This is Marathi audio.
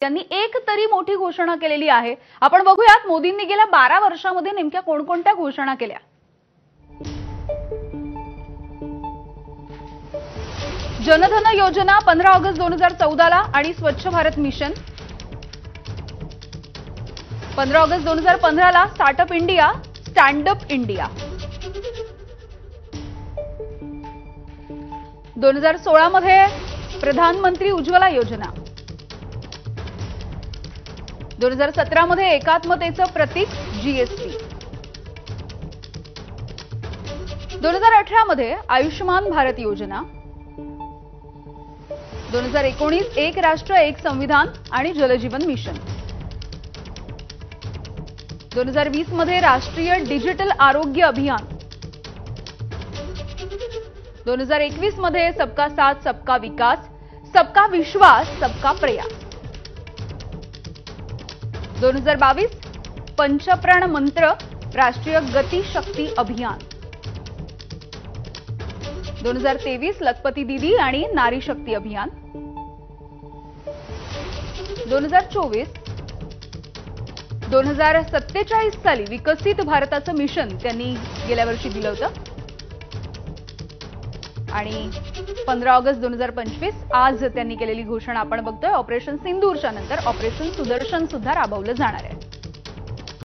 त्यांनी एक तरी मोठी घोषणा केलेली आहे। आपण बघूयात मोदींनी गेल्या 12 वर्षांमध्ये नेमक्या कोणकोणत्या घोषणा केल्या। जनधन योजना 15 ऑगस्ट 2014 ला आणि स्वच्छ भारत मिशन 15 ऑगस्ट 2015 ला startup India, stand up India 2016 मध्ये प्रधानमंत्री उज्ज्वला योजना 2017 मध्ये एकात्मतेचं प्रतीक जीएसटी 2018 मध्ये आयुष्मान भारत योजना 2019 एक राष्ट्र एक संविधान आणि जलजीवन मिशन 2020 मध्ये राष्ट्रीय डिजिटल आरोग्य अभियान 2021 मध्ये सबका साथ सबका विकास, सबका विश्वास, सबका प्रयास 2022 पंचप्राण मंत्र राष्ट्रीय गति शक्ति अभियान 2023 लखपती दीदी आणि नारी शक्ति अभियान 2047 साली विकसित भारताचं मिशन त्यांनी गेल्या वर्षी दिलं होतं आणि 15 ऑगस्ट 2025 आज त्यांनी केलेली घोषणा आपण बघतोय। ऑपरेशन सिंदूरच्या नंतर ऑपरेशन सुदर्शन सुद्धा राबवलं जाणार आहे।